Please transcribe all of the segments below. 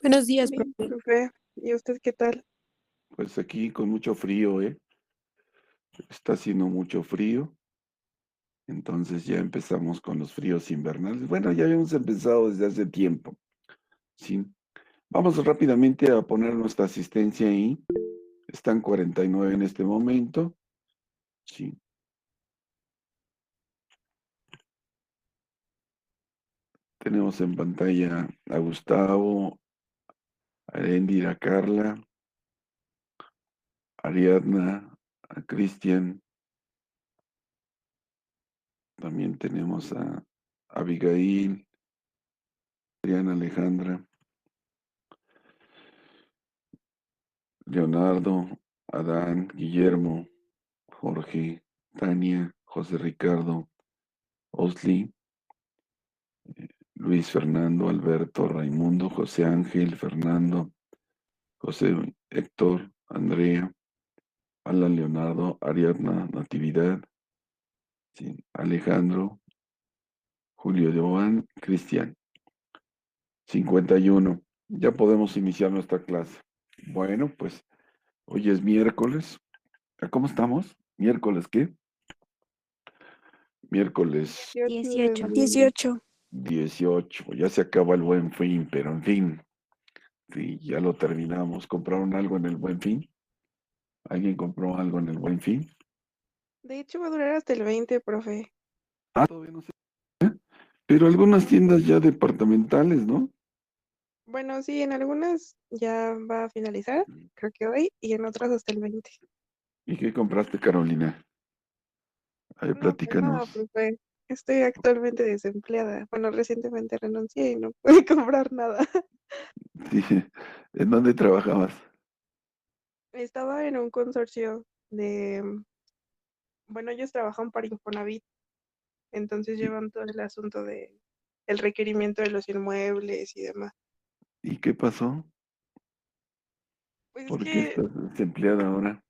Buenos días, Bien, profe. profe. ¿Y usted qué tal? Pues aquí con mucho frío, ¿eh? Está haciendo mucho frío, entonces ya empezamos con los fríos invernales. Bueno, ya habíamos empezado desde hace tiempo, ¿sí? Vamos rápidamente a poner nuestra asistencia ahí. Están 49 en este momento, ¿sí? Tenemos en pantalla a Gustavo, a Erendira, a Carla, a Ariadna, a Cristian. También tenemos a Abigail, Adriana, Alejandra, Leonardo, Adán, Guillermo, Jorge, Tania, José Ricardo, Osli, Luis Fernando, Alberto, Raimundo, José Ángel, Fernando, José Héctor, Andrea, Alan Leonardo, Ariadna, Natividad, sí, Alejandro, Julio Joan, Cristian. 51. Ya podemos iniciar nuestra clase. Bueno, pues hoy es miércoles. ¿Cómo estamos? ¿Miércoles qué? Miércoles 18 de 18. noviembre. 18. 18. Ya se acaba el Buen Fin, pero en fin. Sí, ya lo terminamos. ¿Compraron algo en el Buen Fin? ¿Alguien compró algo en el Buen Fin? De hecho, va a durar hasta el 20, profe. Todavía no sé. Pero algunas tiendas ya departamentales, ¿no? Bueno, sí, en algunas ya va a finalizar, creo que hoy, y en otras hasta el 20. ¿Y qué compraste, Carolina? A ver, No, pues nada, platícanos. profe. Estoy actualmente desempleada. Bueno, recientemente renuncié y no pude comprar nada. Sí, ¿en dónde trabajabas? Estaba en un consorcio de, bueno, ellos trabajan para Infonavit, entonces ¿Y, llevan todo el asunto de el requerimiento de los inmuebles y demás. y qué pasó? Pues es ¿Por qué que estás desempleada ahora?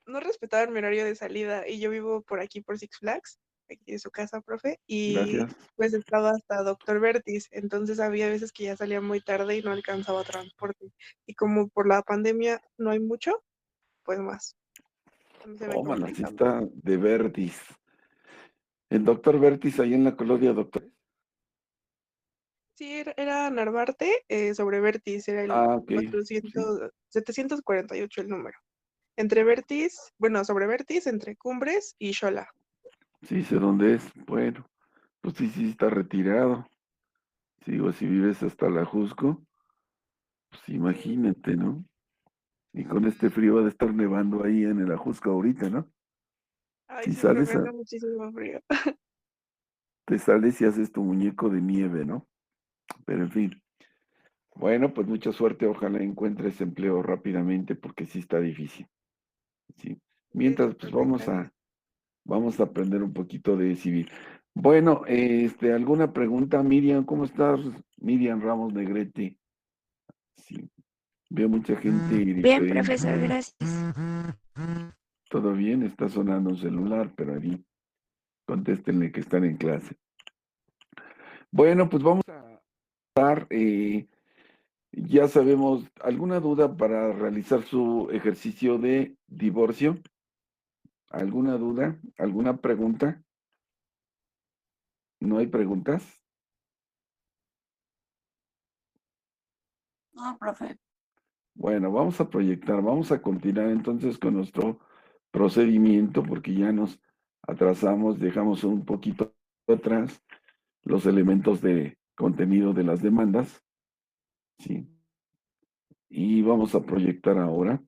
no respetaban mi horario de salida y yo vivo por aquí por Six Flags, aquí en su casa, profe, y Gracias. pues estaba hasta Doctor Vertis, entonces había veces que ya salía muy tarde y no alcanzaba transporte. Y como por la pandemia no hay mucho, pues más, se me Tómala, sí complicado. está de Vertis. ¿El doctor Vertis ahí en la colonia, doctor? Sí, era Narvarte sobre Vertis, era el Ah, ok. Sí, 400, 748 el número. Entre Vertis, bueno, sobre Vertis, entre Cumbres y Xola. sí sé dónde es. Bueno, pues sí, sí está retirado. Digo, si vives hasta la Jusco, pues Sí, imagínate, ¿no? Y con este frío va a estar nevando ahí en el Ajusco ahorita, ¿no? ay, Si sí, profe, sales, hace muchísimo frío. te sales y haces tu muñeco de nieve, ¿no? Pero en fin. Bueno, pues mucha suerte. Ojalá encuentres empleo rápidamente porque sí está difícil. Sí. Gracias, Mientras, pues profe, gracias. vamos a aprender un poquito de civil. Bueno, ¿alguna pregunta, Miriam? ¿Cómo estás? Miriam Ramos Negrete. Sí. Veo mucha gente Bien, diferente. profesor, gracias. Todo bien, está sonando un celular, pero ahí contéstenle que están en clase. Bueno, pues vamos a estar, ya sabemos, ¿alguna duda para realizar su ejercicio de divorcio? ¿Alguna duda? ¿Alguna pregunta? ¿No hay preguntas? No, profe. Bueno, vamos a proyectar, vamos a continuar entonces con nuestro procedimiento porque ya nos atrasamos, dejamos un poquito atrás los elementos de contenido de las demandas, ¿sí? Y vamos a proyectar ahora.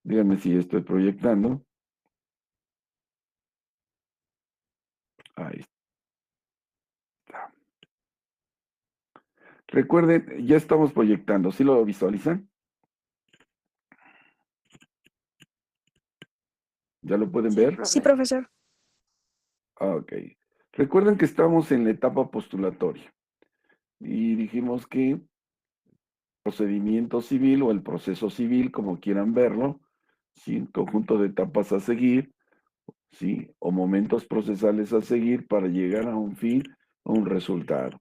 Díganme si estoy proyectando. Ahí está. Recuerden, ya estamos proyectando. ¿Sí lo visualizan? ¿Ya lo pueden Sí, ver? profe. Sí, profesor. Ok. Recuerden que estamos en la etapa postulatoria y dijimos que procedimiento civil o el proceso civil, como quieran verlo, ¿sí? Conjunto de etapas a seguir, ¿sí? O momentos procesales a seguir para llegar a un fin o un resultado.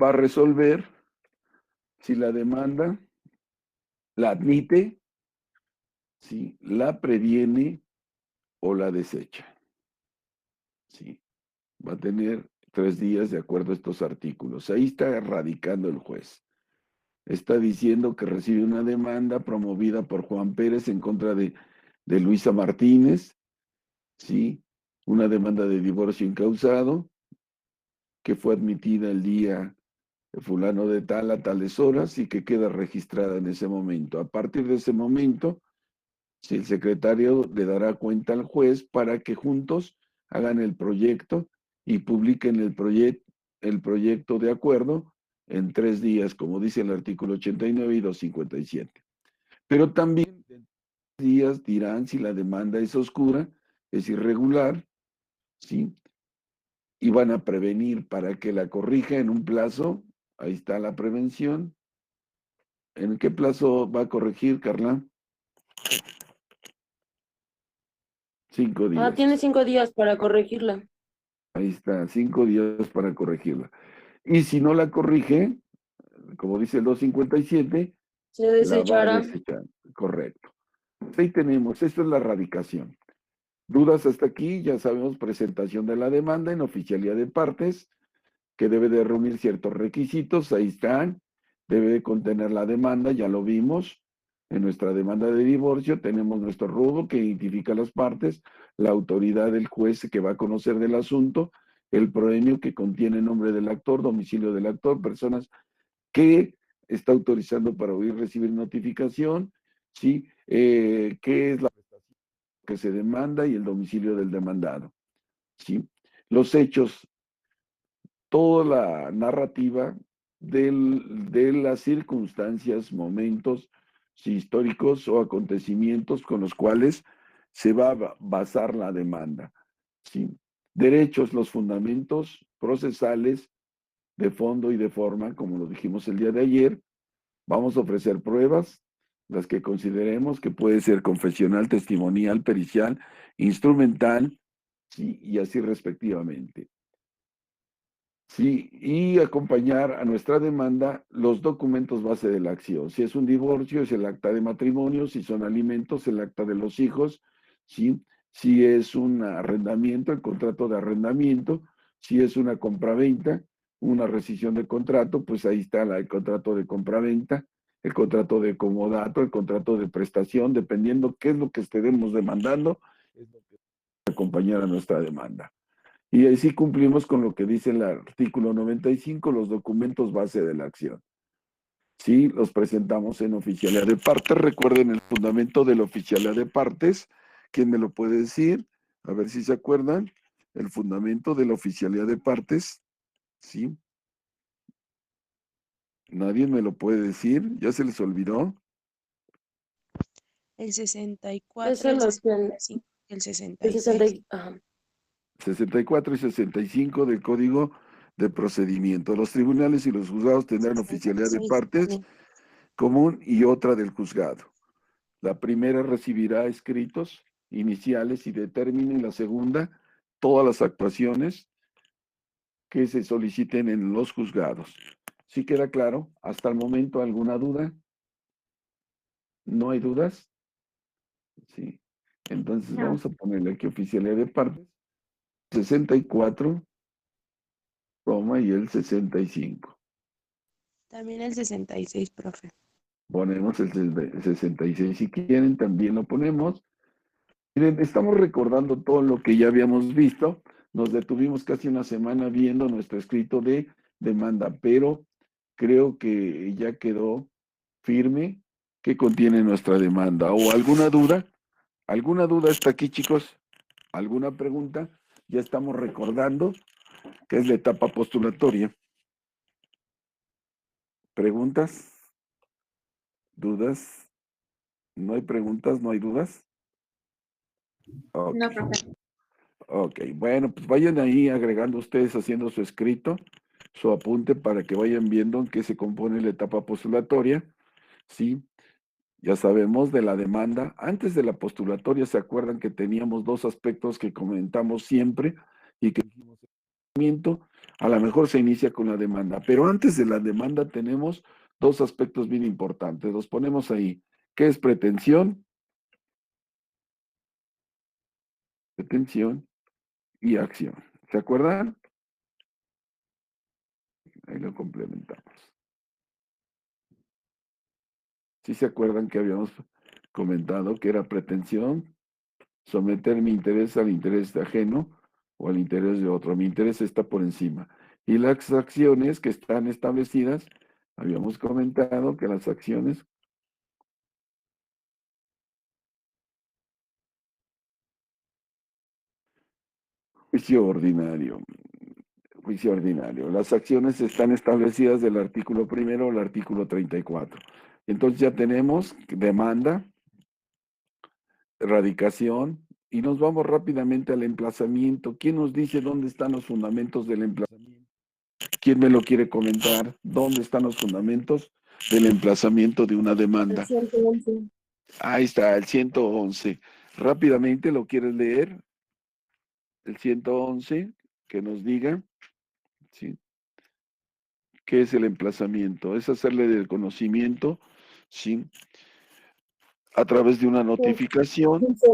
va a resolver si la demanda la admite, ¿sí?, la previene o la desecha. ¿Sí? Va a tener 3 días de acuerdo a estos artículos. Ahí está radicando el juez. Está diciendo que recibe una demanda promovida por Juan Pérez en contra de Luisa Martínez, ¿sí? Una demanda de divorcio incausado que fue admitida el día fulano de tal a tales horas y que queda registrada en ese momento. A partir de ese momento, si el secretario le dará cuenta al juez para que juntos hagan el proyecto y publiquen el proyecto de acuerdo en 3 días, como dice el artículo 89 y 257. Pero también en 3 días dirán si la demanda es oscura, es irregular, ¿sí? Y van a prevenir para que la corrija en un plazo. Ahí está la prevención. ¿En qué plazo va a corregir, Carla? 5 días. Tiene 5 días para corregirla. Ahí está, 5 días para corregirla. Y si no la corrige, como dice el 257, Se la va a desechará. desechar. Correcto. Ahí tenemos, esto es la radicación. ¿Dudas hasta aquí? Ya sabemos, presentación de la demanda en oficialía de partes, que debe de reunir ciertos requisitos, ahí están, debe de contener la demanda, ya lo vimos, en nuestra demanda de divorcio tenemos nuestro rubro que identifica las partes, la autoridad del juez que va a conocer del asunto, el proemio que contiene nombre del actor, domicilio del actor, personas que está autorizando para oír, recibir notificación, ¿sí? ¿Qué es la prestación que se demanda y el domicilio del demandado? ¿Sí? Los hechos, toda la narrativa de las circunstancias, momentos históricos o acontecimientos con los cuales se va a basar la demanda. ¿Sí? Derechos, los fundamentos procesales de fondo y de forma, como lo dijimos el día de ayer. Vamos a ofrecer pruebas, las que consideremos que puede ser confesional, testimonial, pericial, instrumental, ¿sí?, y así respectivamente. Sí, y acompañar a nuestra demanda los documentos base de la acción. Si es un divorcio, es el acta de matrimonio; si son alimentos, el acta de los hijos; ¿sí? Si es un arrendamiento, el contrato de arrendamiento; si es una compraventa, una rescisión de contrato, pues ahí está el contrato de compraventa, el contrato de comodato, el contrato de prestación, dependiendo qué es lo que estaremos demandando, es lo que acompañar a nuestra demanda. Y así cumplimos con lo que dice el artículo 95, los documentos base de la acción. Sí, los presentamos en oficialía de partes. Recuerden el fundamento de la oficialía de partes. ¿Quién me lo puede decir? A ver si se acuerdan. El fundamento de la oficialía de partes. ¿Sí? ¿Nadie me lo puede decir? ¿Ya se les olvidó? El Es 64, en el los que 65, el el 66. 60. Ajá. 64 y 65 del Código de Procedimiento. Los tribunales y los juzgados tendrán oficialía de 66 partes también. común y otra del juzgado. La primera recibirá escritos iniciales y determinen; la segunda, todas las actuaciones que se soliciten en los juzgados. ¿Sí queda claro? Hasta el momento, ¿alguna duda? ¿No hay dudas? Sí. Entonces No. vamos a ponerle aquí oficialía de partes, 64, y el 65. También el 66, profe. Ponemos el 66 si quieren, también lo ponemos. Miren, estamos recordando todo lo que ya habíamos visto. Nos detuvimos casi una semana viendo nuestro escrito de demanda, pero creo que ya quedó firme que contiene nuestra demanda. ¿O alguna duda? ¿Alguna duda hasta aquí, chicos? ¿Alguna pregunta? Ya estamos recordando que es la etapa postulatoria. ¿Preguntas? ¿Dudas? ¿No hay preguntas? ¿No hay dudas? Ok. No, profe. Ok, bueno, pues vayan ahí agregando ustedes, haciendo su escrito, su apunte, para que vayan viendo en qué se compone la etapa postulatoria, ¿sí? Ya sabemos de la demanda. Antes de la postulatoria, ¿se acuerdan que teníamos 2 aspectos que comentamos siempre y que dijimos? A lo mejor se inicia con la demanda, pero antes de la demanda tenemos dos aspectos bien importantes. Los ponemos ahí. ¿Qué es pretensión? Pretensión y acción. ¿Se acuerdan? Ahí lo complementamos. ¿Sí se acuerdan que habíamos comentado que era pretensión? Someter mi interés al interés de ajeno o al interés de otro. Mi interés está por encima. Y las acciones que están establecidas, habíamos comentado que las acciones, juicio ordinario, juicio ordinario. Las acciones están establecidas del artículo primero al artículo 34. Entonces ya tenemos demanda, radicación, y nos vamos rápidamente al emplazamiento. ¿Quién nos dice dónde están los fundamentos del emplazamiento? ¿Quién me lo quiere comentar? ¿Dónde están los fundamentos del emplazamiento de una El demanda? 111. Ahí está, el 111. Rápidamente, ¿lo quieres leer? El 111, que nos diga, ¿sí? ¿Qué es el emplazamiento? Es hacerle del conocimiento, ¿sí? A través de una notificación, Dice,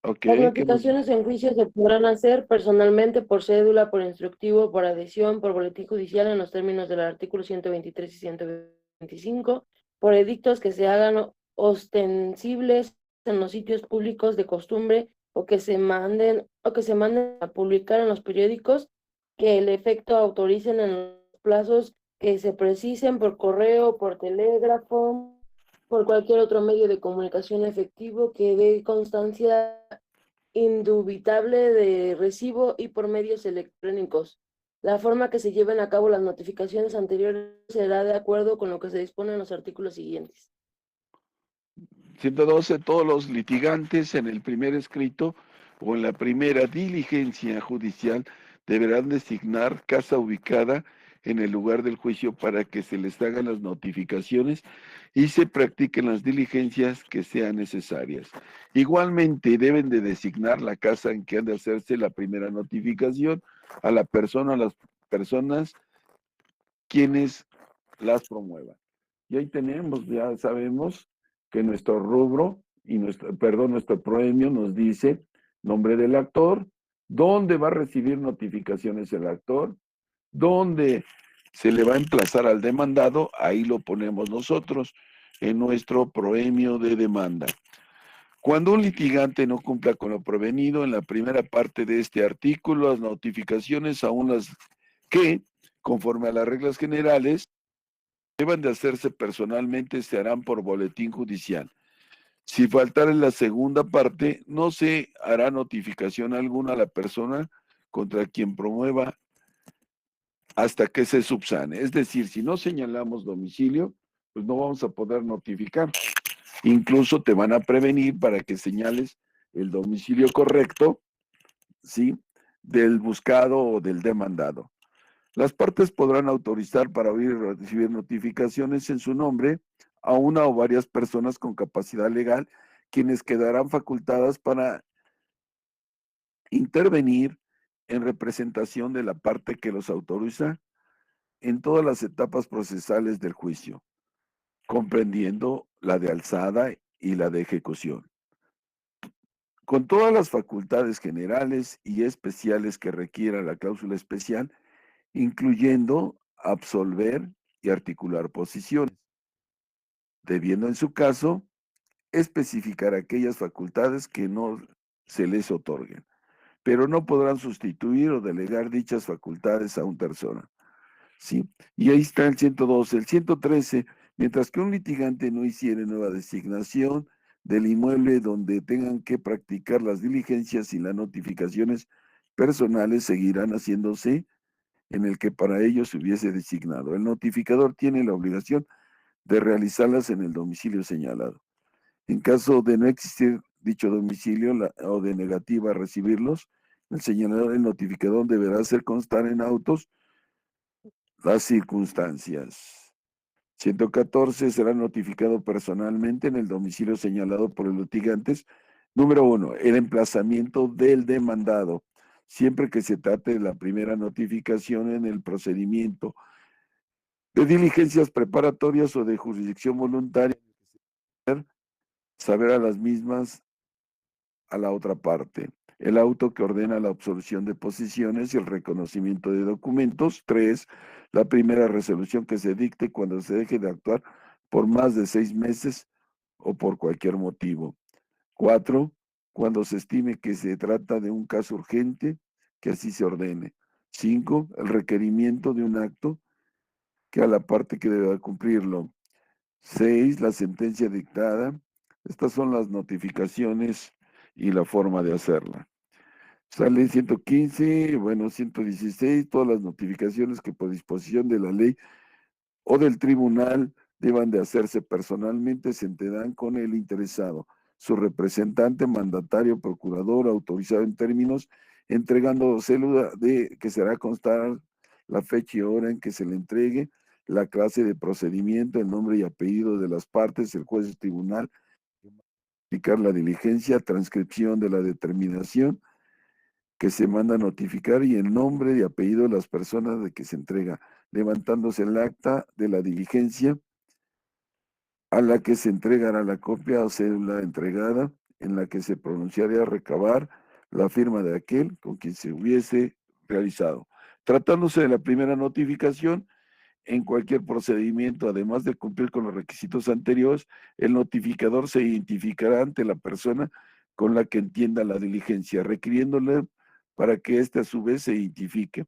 ¿ok? las ¿Qué nos- notificaciones en juicio se podrán hacer personalmente, por cédula, por instructivo, por adhesión, por boletín judicial en los términos del artículo 123 y 125, por edictos que se hagan ostensibles en los sitios públicos de costumbre o que se manden a publicar en los periódicos que el efecto autoricen en los plazos que se precisen por correo, por telégrafo, por cualquier otro medio de comunicación efectivo que dé constancia indubitable de recibo y por medios electrónicos. La forma que se lleven a cabo las notificaciones anteriores será de acuerdo con lo que se dispone en los artículos siguientes. 112, todos los litigantes en el primer escrito o en la primera diligencia judicial deberán designar casa ubicada en el lugar del juicio para que se les hagan las notificaciones y se practiquen las diligencias que sean necesarias. Igualmente deben de designar la casa en que han de hacerse la primera notificación a la persona, a las personas quienes las promuevan. Y ahí tenemos, ya sabemos que nuestro rubro y nuestro premio nos dice nombre del actor, dónde va a recibir notificaciones el actor, dónde se le va a emplazar al demandado, ahí lo ponemos nosotros en nuestro premio de demanda. Cuando un litigante no cumpla con lo provenido en la primera parte de este artículo, las notificaciones, aún las que, conforme a las reglas generales, deban de hacerse personalmente, se harán por boletín judicial. Si faltara en la segunda parte, no se hará notificación alguna a la persona contra quien promueva hasta que se subsane. Es decir, si no señalamos domicilio, pues no vamos a poder notificar. Incluso te van a prevenir para que señales el domicilio correcto, ¿sí? Del buscado o del demandado. Las partes podrán autorizar para oír y recibir notificaciones en su nombre a una o varias personas con capacidad legal, quienes quedarán facultadas para intervenir en representación de la parte que los autoriza en todas las etapas procesales del juicio, comprendiendo la de alzada y la de ejecución, con todas las facultades generales y especiales que requiera la cláusula especial, incluyendo absolver y articular posiciones, debiendo en su caso especificar aquellas facultades que no se les otorguen, pero no podrán sustituir o delegar dichas facultades a una persona. ¿Sí? Y ahí está el 112. El 113, mientras que un litigante no hiciere nueva designación del inmueble donde tengan que practicar las diligencias y las notificaciones personales, seguirán haciéndose en el que para ello se hubiese designado. El notificador tiene la obligación de realizarlas en el domicilio señalado. En caso de no existir dicho domicilio o de negativa a recibirlos, el notificador deberá hacer constar en autos las circunstancias. 114 será notificado personalmente en el domicilio señalado por los litigantes. Número 1, el emplazamiento del demandado. siempre que se trate de la primera notificación en el procedimiento de diligencias preparatorias o de jurisdicción voluntaria, saber a las mismas a la otra parte. El auto que ordena la absolución de posiciones y el reconocimiento de documentos. 3. La primera resolución que se dicte cuando se deje de actuar por más de 6 meses o por cualquier motivo. 4. Cuando se estime que se trata de un caso urgente, que así se ordene. 5. El requerimiento de un acto que a la parte que deba cumplirlo. 6. La sentencia dictada. Estas son las notificaciones y la forma de hacerla. Sale 115, bueno, 116, todas las notificaciones que por disposición de la ley o del tribunal deban de hacerse personalmente, se entenderán con el interesado, su representante, mandatario, procurador, autorizado en términos, entregando célula de que será constar la fecha y hora en que se le entregue, la clase de procedimiento, el nombre y apellido de las partes, el juez del tribunal, indicar la diligencia, transcripción de la determinación que se manda a notificar y el nombre y apellido de las personas de que se entrega, levantándose el acta de la diligencia a la que se entregará la copia o cédula entregada, en la que se pronunciaría recabar la firma de aquel con quien se hubiese realizado. Tratándose de la primera notificación, en cualquier procedimiento, además de cumplir con los requisitos anteriores, el notificador se identificará ante la persona con la que entienda la diligencia, requiriéndole para que éste a su vez se identifique,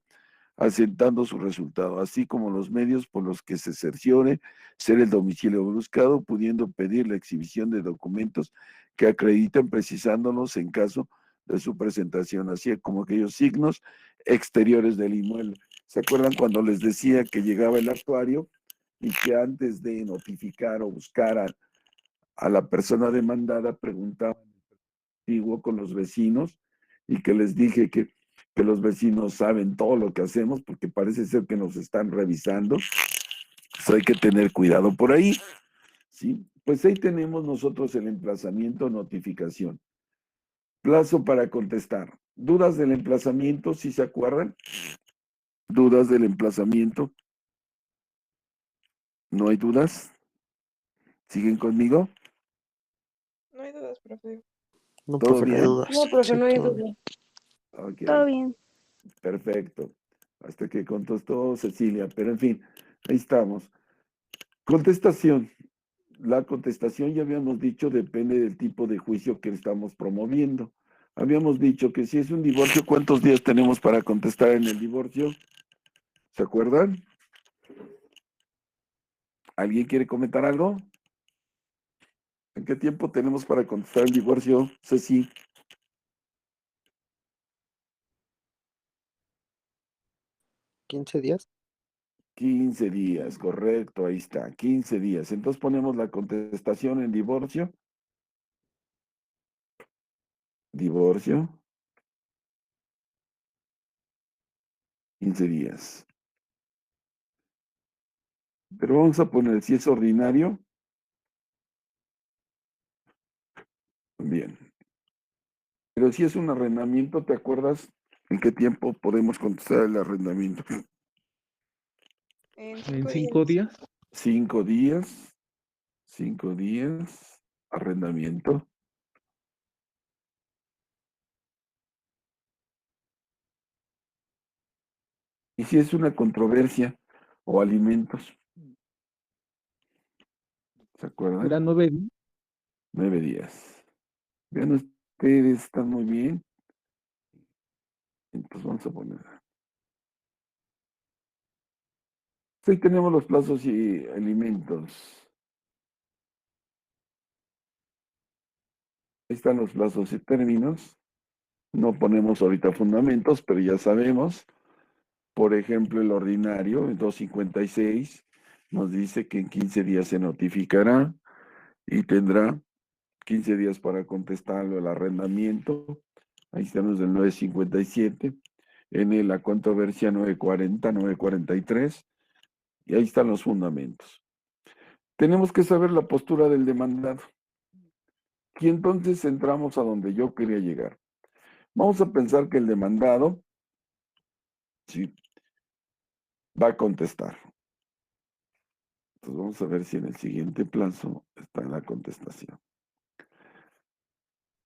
asentando su resultado, así como los medios por los que se cerciore ser el domicilio buscado, pudiendo pedir la exhibición de documentos que acrediten precisándolos en caso de su presentación, así como aquellos signos exteriores del inmueble. ¿Se acuerdan cuando les decía que llegaba el actuario y que antes de notificar o buscar a la persona demandada preguntaban con los vecinos y que les dije que los vecinos saben todo lo que hacemos porque parece ser que nos están revisando? Pues hay que tener cuidado por ahí, ¿sí? Pues ahí tenemos nosotros el emplazamiento, notificación. Plazo para contestar. ¿Dudas del emplazamiento, si se acuerdan? ¿Dudas del emplazamiento? ¿No hay dudas? ¿Siguen conmigo? No hay dudas, profe. No, ¿Todo profe, no hay bien? dudas. No, profe, Sí, no hay todo duda. bien. Ok, Todo bien. perfecto. Hasta que contestó Cecilia, pero en fin, ahí estamos. Contestación. La contestación, ya habíamos dicho, depende del tipo de juicio que estamos promoviendo. Habíamos dicho que si es un divorcio, ¿cuántos días tenemos para contestar en el divorcio? ¿Se acuerdan? ¿Alguien quiere comentar algo? ¿En qué tiempo tenemos para contestar el divorcio, Ceci? 15 días. 15 días, correcto, ahí está, 15 días. Entonces ponemos la contestación en divorcio. Divorcio. 15 días. Pero vamos a poner, si es ordinario. Bien. Pero si es un arrendamiento, ¿te acuerdas en qué tiempo podemos contestar el arrendamiento? En En 5 5 días. días. 5 días. 5 días. Arrendamiento. Y si es una controversia o alimentos, ¿se acuerdan? Era 9 días. 9 días. Vean ustedes, están muy bien. Entonces vamos a poner. Ahí tenemos los plazos y alimentos. Ahí están los plazos y términos. No ponemos ahorita fundamentos, pero ya sabemos. Por ejemplo, el ordinario, el 256, nos dice que en 15 días se notificará y tendrá 15 días para contestarlo el arrendamiento. Ahí estamos del 957. En la controversia 940, 943. Y ahí están los fundamentos. Tenemos que saber la postura del demandado. Y entonces entramos a donde yo quería llegar. Vamos a pensar que el demandado, sí, va a contestar. Entonces vamos a ver si en el siguiente plazo está la contestación.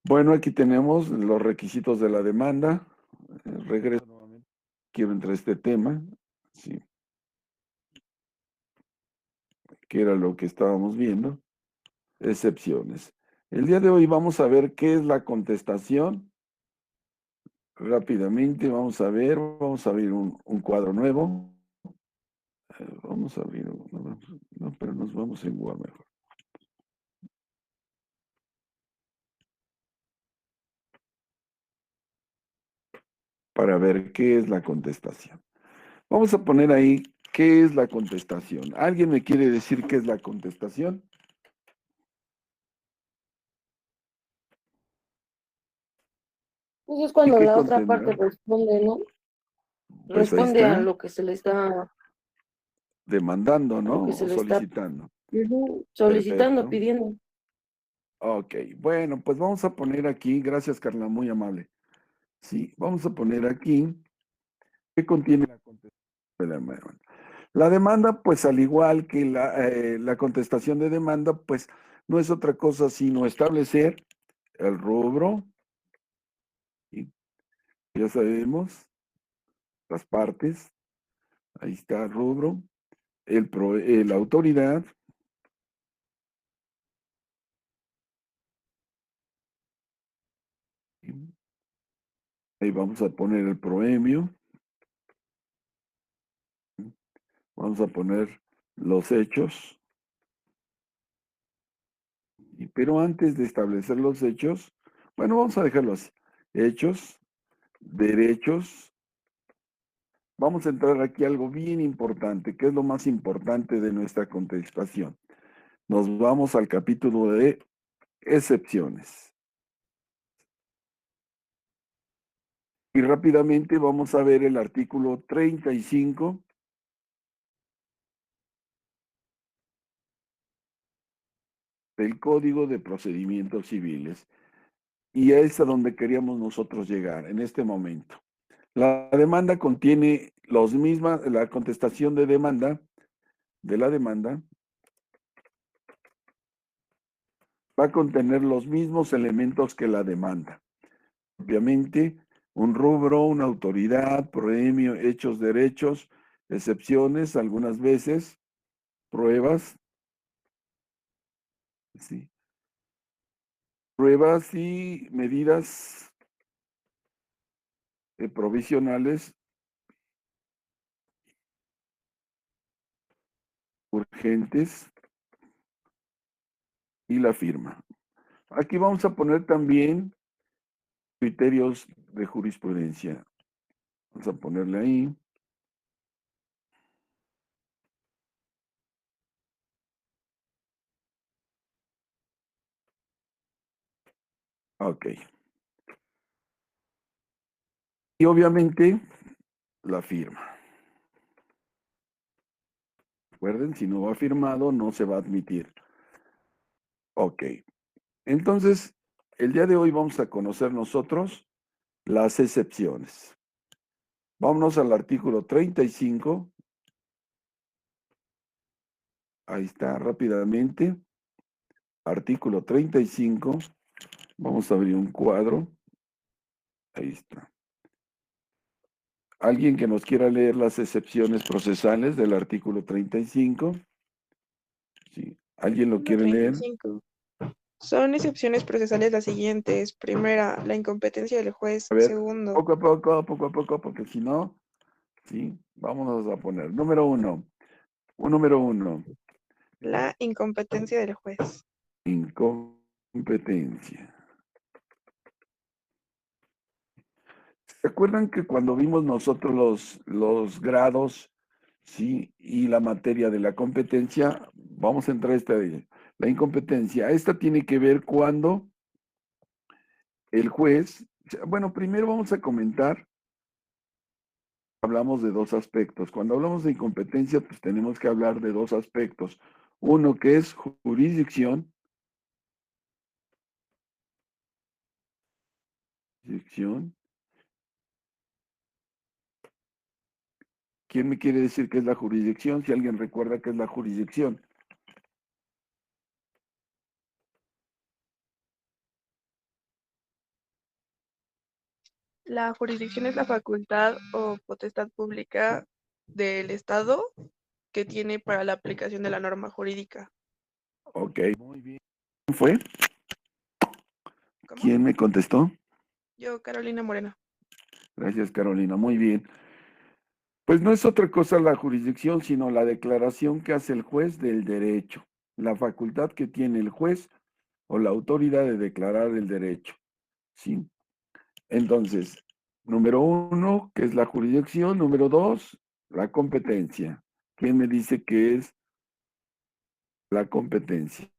Bueno, aquí tenemos los requisitos de la demanda. Regreso nuevamente. Quiero entrar a este tema, sí, que era lo que estábamos viendo. Excepciones. El día de hoy vamos a ver qué es la contestación. Rápidamente vamos a abrir un cuadro nuevo. Vamos a abrir uno, no, pero nos vamos en Word mejor. Para ver qué es la contestación. Vamos a poner ahí qué es la contestación. ¿Alguien me quiere decir qué es la contestación? Pues es ¿Y cuando qué la otra parte contendrá? responde, ¿no? Pues ahí Responde a está, lo que se le está, demandando, a lo ¿no? que se O le está solicitando. solicitando, Perfecto. pidiendo. Ok, bueno, pues vamos a poner aquí, gracias Carla, muy amable. Sí, vamos a poner aquí, ¿qué contiene la contestación de demanda? La demanda, pues al igual que la contestación de demanda, pues no es otra cosa sino establecer el rubro, y ya sabemos, las partes, ahí está el rubro, la autoridad, ahí vamos a poner el proemio, vamos a poner los hechos, pero antes de establecer los hechos, bueno, vamos a dejarlo así, hechos, derechos. Vamos a entrar aquí a algo bien importante, que es lo más importante de nuestra contestación. Nos vamos al capítulo de excepciones. Y rápidamente vamos a ver el artículo 35 del Código de Procedimientos Civiles. Y es a donde queríamos nosotros llegar en este momento. La demanda contiene la contestación de la demanda, va a contener los mismos elementos que la demanda. Obviamente, un rubro, una autoridad, proemio, hechos, derechos, excepciones, algunas veces, pruebas, ¿sí? Pruebas y medidas provisionales urgentes y la firma. Aquí vamos a poner también criterios de jurisprudencia. Vamos a ponerle ahí. Ok. Y obviamente la firma. Recuerden, si no va firmado, no se va a admitir. Ok. Entonces, el día de hoy vamos a conocer nosotros las excepciones. Vámonos al artículo 35. Ahí está, rápidamente. Artículo 35. Vamos a abrir un cuadro. Ahí está. ¿Alguien que nos quiera leer las excepciones procesales del artículo 35? Sí. ¿Alguien lo quiere leer? 35. Son excepciones procesales las siguientes. Primera, la incompetencia del juez. A ver, Segundo, poco a poco, porque si no, sí, vámonos a poner. Número uno, la incompetencia del juez. incompetencia. ¿Se acuerdan que cuando vimos nosotros los grados, sí, y la materia de la competencia, vamos a entrar a esta de la incompetencia? Esta tiene que ver cuando el juez, bueno, primero vamos a comentar, hablamos de dos aspectos. Cuando hablamos de incompetencia, pues tenemos que hablar de dos aspectos. Uno que es jurisdicción jurisdicción. ¿Quién me quiere decir qué es la jurisdicción? Si alguien recuerda qué es la jurisdicción. La jurisdicción es la facultad o potestad pública del Estado que tiene para la aplicación de la norma jurídica. Ok, muy bien. ¿Quién fue? ¿Cómo? ¿Quién me contestó? Yo, Carolina Moreno. Gracias, Carolina. Muy bien. Pues no es otra cosa la jurisdicción, sino la declaración que hace el juez del derecho, la facultad que tiene el juez o la autoridad de declarar el derecho, ¿sí? Entonces, número 1, ¿qué es la jurisdicción? Número 2, la competencia. ¿Quién me dice qué es la competencia?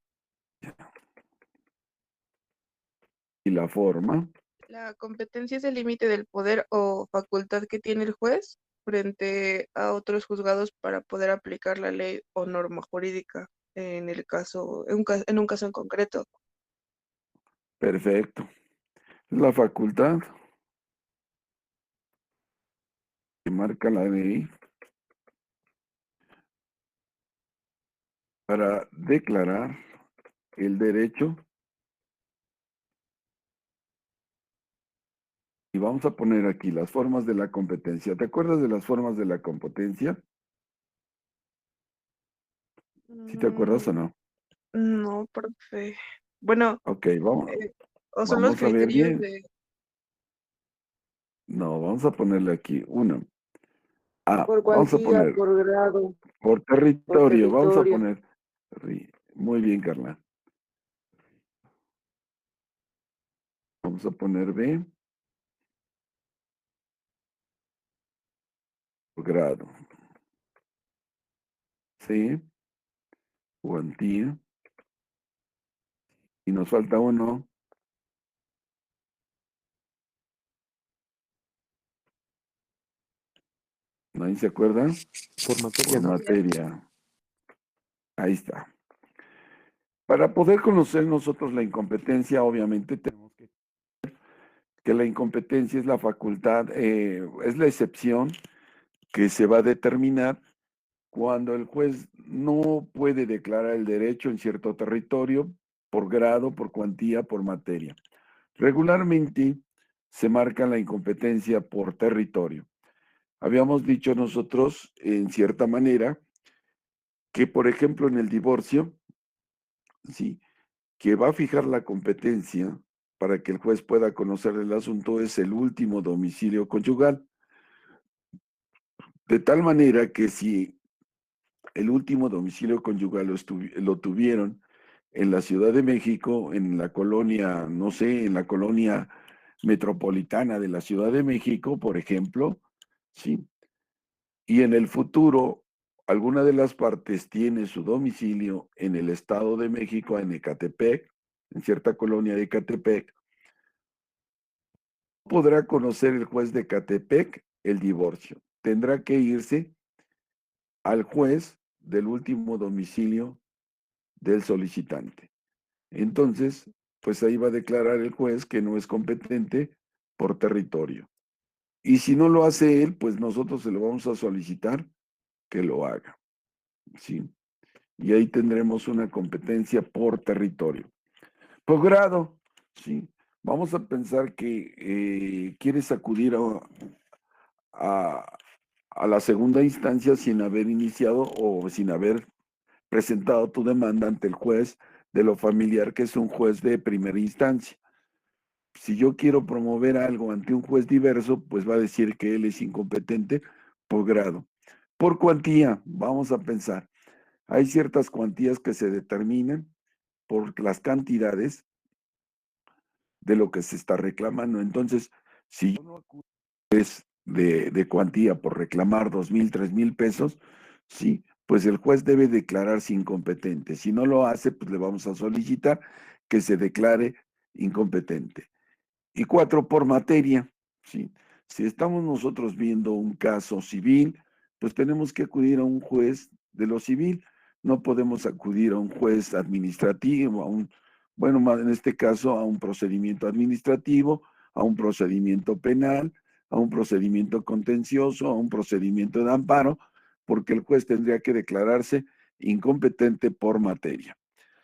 Y la forma. La competencia es el límite del poder o facultad que tiene el juez frente a otros juzgados para poder aplicar la ley o norma jurídica en el caso, en un caso en concreto. Perfecto. Es la facultad que marca la ley para declarar el derecho. Y vamos a poner aquí las formas de la competencia. ¿Te acuerdas de las formas de la competencia? ¿Sí te acuerdas o no? No, profe. Bueno, Ok, vamos, o son los vamos a ver criterios bien. de... No, vamos a ponerle aquí una. Por Vamos a cuantía, poner por grado, por por territorio. Vamos a territorio. poner. Muy bien, Carla. Vamos a poner B. Por grado. C. Cuantía. Y nos falta uno. ¿Nadie se acuerda? Por materia, Por ¿no? materia. Ahí está. Para poder conocer nosotros la incompetencia, obviamente tenemos que la incompetencia es la facultad, es la excepción que se va a determinar cuando el juez no puede declarar el derecho en cierto territorio por grado, por cuantía, por materia. Regularmente se marca la incompetencia por territorio. Habíamos dicho nosotros, en cierta manera, que por ejemplo en el divorcio, sí, que va a fijar la competencia para que el juez pueda conocer el asunto es el último domicilio conyugal. De tal manera que si el último domicilio conyugal lo tuvieron en la Ciudad de México, en la colonia, no sé, en la colonia metropolitana de la Ciudad de México, por ejemplo, ¿sí? Y en el futuro, alguna de las partes tiene su domicilio en el Estado de México, en Ecatepec, en cierta colonia de Ecatepec, podrá conocer el juez de Ecatepec el divorcio. Tendrá que irse al juez del último domicilio del solicitante. Entonces, pues ahí va a declarar el juez que no es competente por territorio. Y si no lo hace él, pues nosotros se lo vamos a solicitar que lo haga, ¿sí? Y ahí tendremos una competencia por territorio. Por grado, ¿sí? Vamos a pensar que quieres acudir a la segunda instancia sin haber iniciado o sin haber presentado tu demanda ante el juez de lo familiar, que es un juez de primera instancia. Si yo quiero promover algo ante un juez diverso, pues va a decir que él es incompetente por grado. Por cuantía, vamos a pensar, hay ciertas cuantías que se determinan por las cantidades de lo que se está reclamando. Entonces, si yo no acudo de cuantía por reclamar 2,000, 3,000 pesos, sí, pues el juez debe declararse incompetente. Si no lo hace, pues le vamos a solicitar que se declare incompetente. Y 4, por materia, ¿sí? Si estamos nosotros viendo un caso civil, pues tenemos que acudir a un juez de lo civil. No podemos acudir a un juez administrativo, bueno, en este caso a un procedimiento administrativo a un procedimiento penal, a un procedimiento contencioso, a un procedimiento de amparo, porque el juez tendría que declararse incompetente por materia.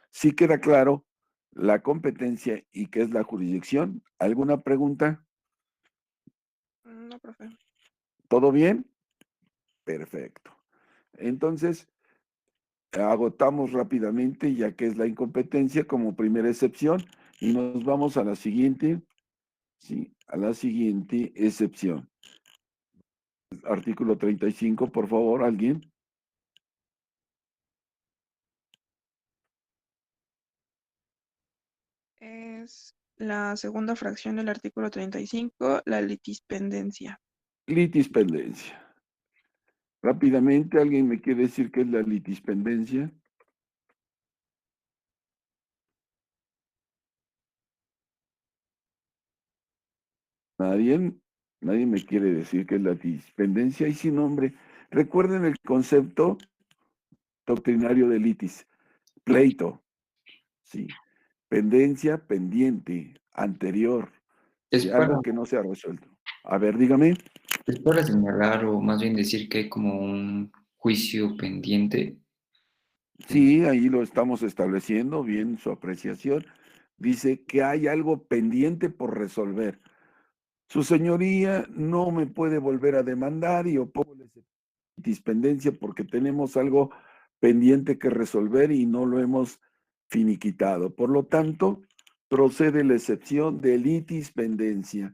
¿Sí queda claro la competencia y qué es la jurisdicción? ¿Alguna pregunta? No, profe. ¿Todo bien? Perfecto. Entonces, agotamos rápidamente ya que es la incompetencia como primera excepción y nos vamos a la siguiente, sí, a la siguiente excepción. Artículo 35, por favor, ¿alguien? Es la segunda fracción del artículo 35, la litispendencia. Litispendencia. Rápidamente, ¿alguien me quiere decir qué es la litispendencia? Nadie, nadie me quiere decir qué es la litispendencia y sin nombre. Recuerden el concepto doctrinario de litis, pleito, sí, pendencia, pendiente, anterior, Es sí, para, algo que no se ha resuelto. A ver, dígame. es para señalar o más bien decir que hay como un juicio pendiente. Sí, ahí lo estamos estableciendo, bien su apreciación. Dice que hay algo pendiente por resolver. Su señoría no me puede volver a demandar y opongo la litispendencia porque tenemos algo pendiente que resolver y no lo hemos finiquitado. Por lo tanto, procede la excepción de litispendencia.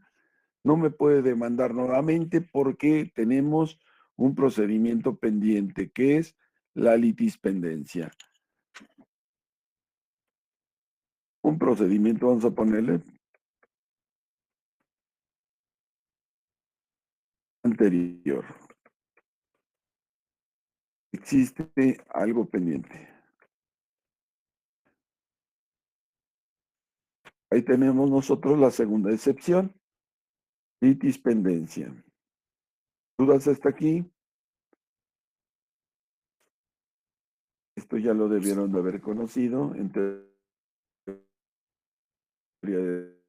No me puede demandar nuevamente porque tenemos un procedimiento pendiente, que es la litispendencia. Un procedimiento, vamos a ponerle anterior. Existe algo pendiente. Ahí tenemos nosotros la segunda excepción, litispendencia. ¿Dudas hasta aquí? Esto ya lo debieron de haber conocido en teoría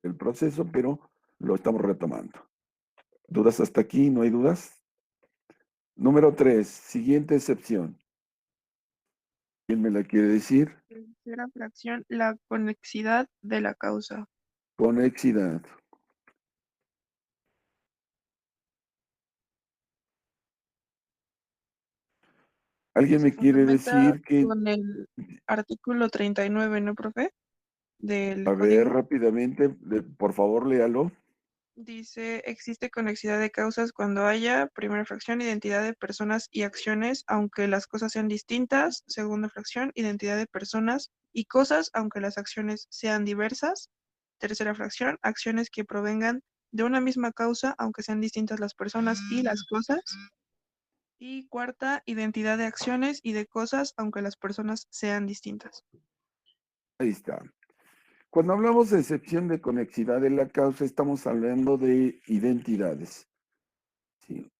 del proceso, pero lo estamos retomando. ¿Dudas hasta aquí? ¿No hay dudas? Número 3, siguiente excepción. ¿Quién me la quiere decir? Tercera fracción, la conexidad de la causa. Conexidad. ¿Alguien Se me quiere fundamenta decir que, con el artículo 39, ¿no, profe? Del a ver, código. rápidamente, por favor, léalo? Dice, existe conexidad de causas cuando haya, primera fracción, identidad de personas y acciones, aunque las cosas sean distintas. Segunda fracción, identidad de personas y cosas, aunque las acciones sean diversas. Tercera fracción, acciones que provengan de una misma causa, aunque sean distintas las personas y las cosas. Y cuarta, identidad de acciones y de cosas, aunque las personas sean distintas. Ahí está. Cuando hablamos de excepción de conexidad de la causa, estamos hablando de identidades. ¿Sí?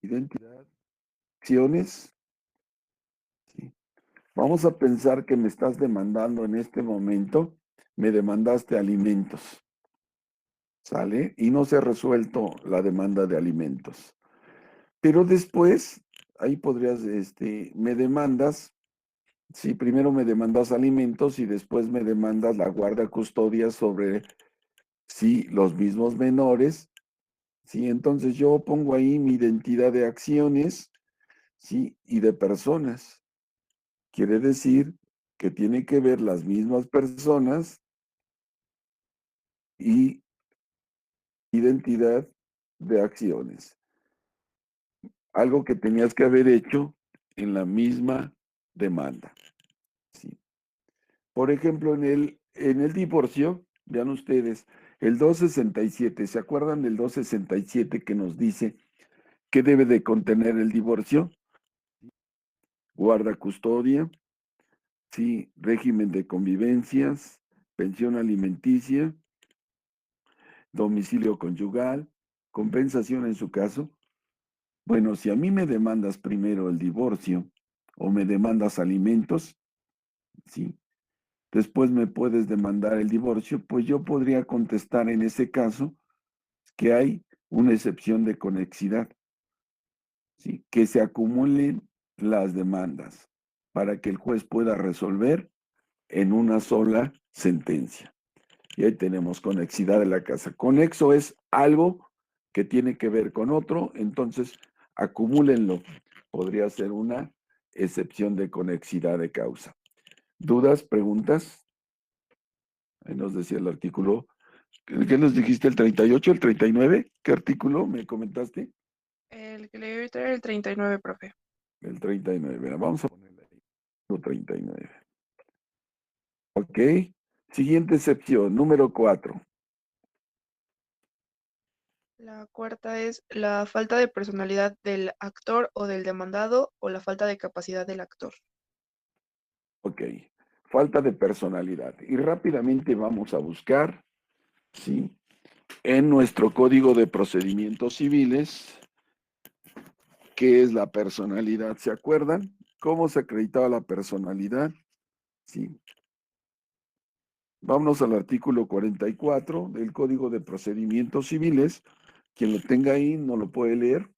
Identidad, acciones. ¿Sí? Vamos a pensar que me estás demandando en este momento, me demandaste alimentos, ¿sale? Y no se ha resuelto la demanda de alimentos. Pero después, ahí podrías, me demandas, sí, primero me demandas alimentos y después me demandas la guarda custodia sobre, sí, los mismos menores. Sí, entonces yo pongo ahí mi identidad de acciones, sí, y de personas. Quiere decir que tiene que ver las mismas personas y identidad de acciones. Algo que tenías que haber hecho en la misma demanda. ¿Sí? Por ejemplo, en el divorcio, vean ustedes, el 267, ¿se acuerdan del 267 que nos dice qué debe de contener el divorcio? Guarda custodia, sí, régimen de convivencias, pensión alimenticia, domicilio conyugal, compensación en su caso. Bueno, si a mí me demandas primero el divorcio o me demandas alimentos, ¿sí? después me puedes demandar el divorcio, pues yo podría contestar en ese caso que hay una excepción de conexidad, ¿sí? Que se acumulen las demandas para que el juez pueda resolver en una sola sentencia. Y ahí tenemos conexidad de la casa. Conexo es algo que tiene que ver con otro, entonces acumúlenlo. Podría ser una excepción de conexidad de causa. ¿Dudas, preguntas? Ahí nos decía el artículo. ¿Qué nos dijiste? ¿El 38, el 39? ¿Qué artículo me comentaste? El que le voy a traer el 39, profe. El 39. Mira, vamos a ponerle ahí. El 39. Ok. Siguiente excepción, número 4. La cuarta es la falta de personalidad del actor o del demandado o la falta de capacidad del actor. Ok. Falta de personalidad. Y rápidamente vamos a buscar, ¿sí? En nuestro Código de Procedimientos Civiles, ¿qué es la personalidad? ¿Se acuerdan? ¿Cómo se acreditaba la personalidad? Sí. Vámonos al artículo 44 del Código de Procedimientos Civiles. Quien lo tenga ahí no lo puede leer.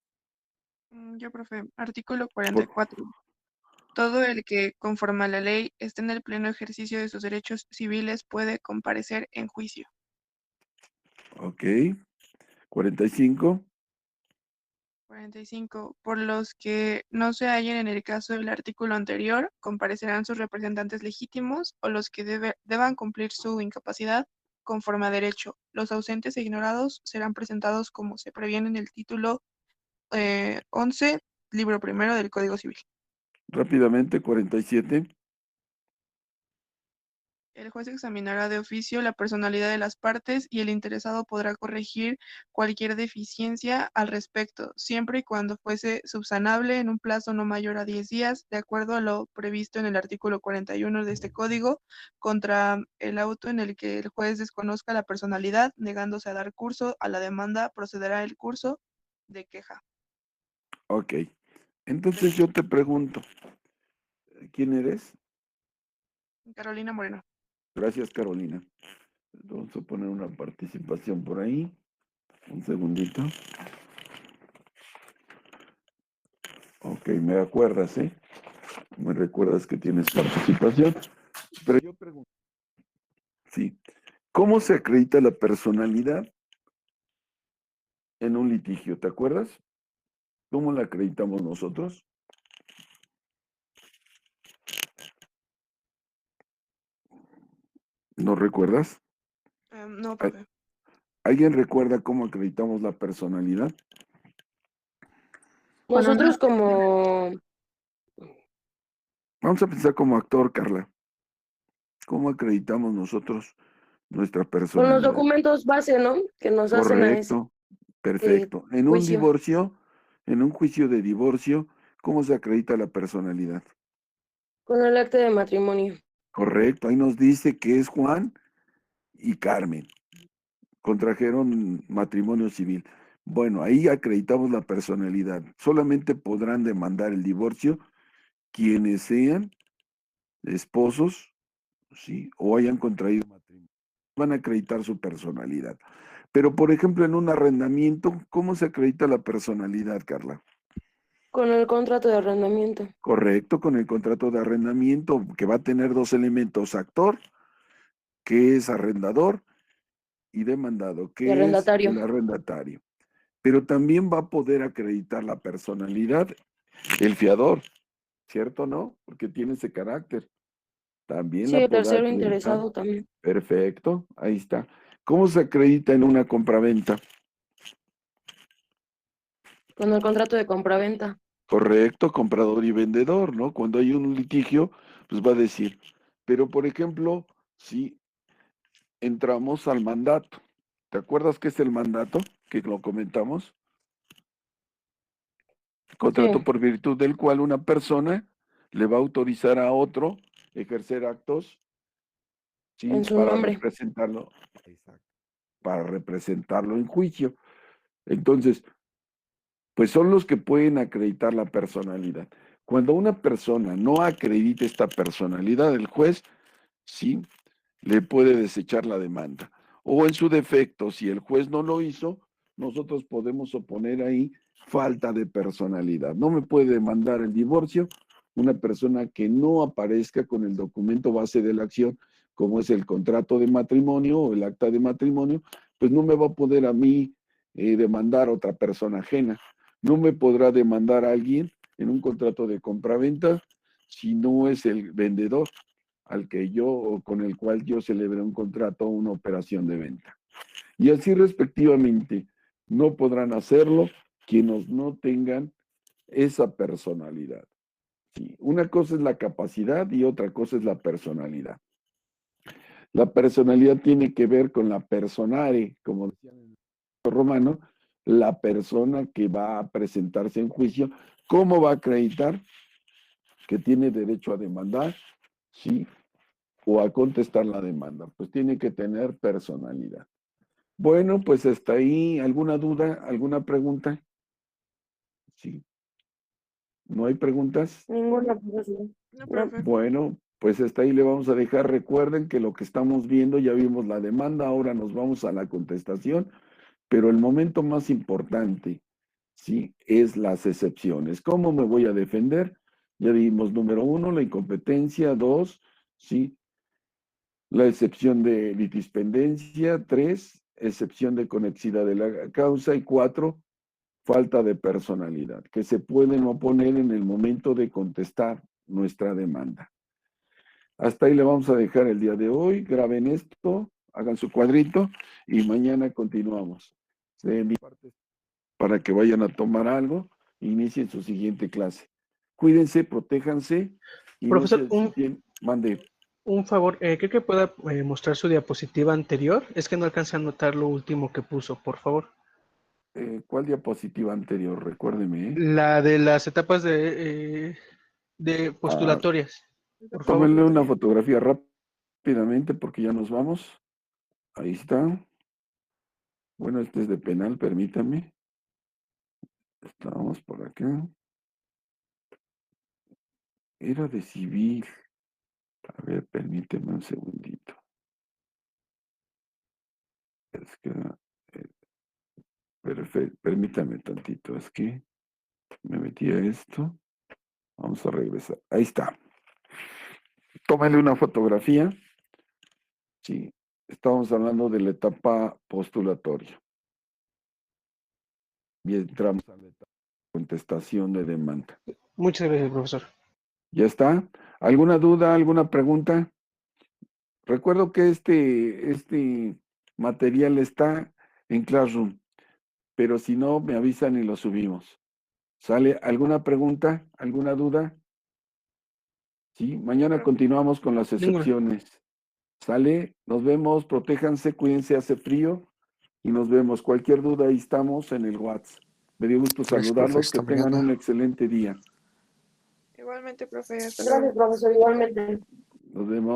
Yo, profe, artículo Por- 44. Todo el que, conforme a la ley, esté en el pleno ejercicio de sus derechos civiles puede comparecer en juicio. Ok. 45. 45. Por los que no se hallen en el caso del artículo anterior, comparecerán sus representantes legítimos o los que deban cumplir su incapacidad conforme a derecho. Los ausentes e ignorados serán presentados como se previene en el título 11, libro primero del Código Civil. Rápidamente, 47. El juez examinará de oficio la personalidad de las partes y el interesado podrá corregir cualquier deficiencia al respecto, siempre y cuando fuese subsanable en un plazo no mayor a 10 días, de acuerdo a lo previsto en el artículo 41 de este código, contra el auto en el que el juez desconozca la personalidad, negándose a dar curso a la demanda, procederá el curso de queja. Ok. Entonces yo te pregunto, ¿quién eres? Carolina Moreno. Gracias, Carolina. Vamos a poner una participación por ahí. Un segundito. Ok, me acuerdas, ¿eh? Me recuerdas que tienes participación. Pero yo pregunto, sí, ¿cómo se acredita la personalidad en un litigio? ¿Te acuerdas? ¿Cómo la acreditamos nosotros? ¿No recuerdas? No, profe. ¿Alguien recuerda cómo acreditamos la personalidad? Con una Nosotros como, Vamos a pensar como actor, Carla. ¿Cómo acreditamos nosotros nuestra con los personalidad? documentos base, ¿no? Que nos hacen a ese Correcto, perfecto. En un juicio. divorcio, en un juicio de divorcio, ¿cómo se acredita la personalidad? Con el acta de matrimonio. Correcto, ahí nos dice que es Juan y Carmen. Contrajeron matrimonio civil. Bueno, ahí acreditamos la personalidad. Solamente podrán demandar el divorcio quienes sean esposos, ¿sí? O hayan contraído matrimonio. Van a acreditar su personalidad. Pero, por ejemplo, en un arrendamiento, ¿cómo se acredita la personalidad, Carla? Con el contrato de arrendamiento. Correcto, con el contrato de arrendamiento, que va a tener dos elementos: actor, que es arrendador, y demandado, Y que es arrendatario. el arrendatario. Pero también va a poder acreditar la personalidad el fiador, ¿cierto o no? Porque tiene ese carácter. También Sí, la el podrá tercero acreditar. interesado también. Perfecto, ahí está. ¿Cómo se acredita en una compraventa? Con el contrato de compraventa. Correcto, comprador y vendedor, ¿no? Cuando hay un litigio, pues va a decir, pero por ejemplo, si entramos al mandato, ¿te acuerdas qué es el mandato? Que lo comentamos. Contrato Sí, por virtud del cual una persona le va a autorizar a otro ejercer actos, ¿sí? en su Para nombre. representarlo, exacto, para representarlo en juicio. Entonces, pues son los que pueden acreditar la personalidad. Cuando una persona no acredita esta personalidad, el juez ¿sí? Le puede desechar la demanda. O en su defecto, si el juez no lo hizo, nosotros podemos oponer ahí falta de personalidad. No me puede demandar el divorcio una persona que no aparezca con el documento base de la acción, como es el contrato de matrimonio o el acta de matrimonio, pues no me va a poder a mí demandar otra persona ajena. No me podrá demandar a alguien en un contrato de compraventa si no es el vendedor al que yo o con el cual yo celebré un contrato o una operación de venta. Y así respectivamente, no podrán hacerlo quienes no tengan esa personalidad. Sí, una cosa es la capacidad y otra cosa es la personalidad. La personalidad tiene que ver con la personare, como decían en el romano, la persona que va a presentarse en juicio, ¿cómo va a acreditar que tiene derecho a demandar? Sí, o a contestar la demanda, pues tiene que tener personalidad. Bueno, pues hasta ahí, ¿alguna duda, alguna pregunta? Sí. ¿No hay preguntas? Ninguna, profesor. No, No. profe. Bueno, pues hasta ahí le vamos a dejar. Recuerden que lo que estamos viendo, ya vimos la demanda, ahora nos vamos a la contestación, pero el momento más importante, sí, es las excepciones. ¿Cómo me voy a defender? Ya vimos, número 1, la incompetencia; 2, sí, la excepción de litispendencia; 3, excepción de conexidad de la causa; y 4, falta de personalidad, que se pueden oponer en el momento de contestar nuestra demanda. Hasta ahí le vamos a dejar el día de hoy. Graben esto, hagan su cuadrito y mañana continuamos. De mi parte, para que vayan a tomar algo e inicien su siguiente clase. Cuídense, protéjanse y no Profesor, se mande. un favor, ¿cree que pueda mostrar su diapositiva anterior? Es que no alcanza a notar lo último que puso, por favor. ¿Cuál diapositiva anterior? Recuérdeme. La de las etapas de Ah, postulatorias, por favor. tómenle una fotografía rápidamente porque ya nos vamos. Ahí está. Bueno, este es de penal, permítame. Estamos por acá. Era de civil. A ver, permíteme un segundito. Es que, permítame tantito, es que me metí a esto. Vamos a regresar. Ahí está. Tómale una fotografía. Sí, estamos hablando de la etapa postulatoria. Y entramos a la etapa de contestación de demanda. Muchas gracias, profesor. ¿Ya está? ¿Alguna duda, alguna pregunta? Recuerdo que este material está en Classroom, pero si no, me avisan y lo subimos. ¿Sale? ¿Alguna pregunta? ¿Alguna duda? Sí, mañana continuamos con las Ninguna. excepciones. ¿Sale? Nos vemos, protéjanse, cuídense, hace frío y nos vemos. Cualquier duda, ahí estamos en el WhatsApp. Me dio gusto Gracias, saludarlos, profe, que hasta tengan mañana. un excelente día. Igualmente, profe. Hasta luego. Gracias, profesor, igualmente. Nos vemos.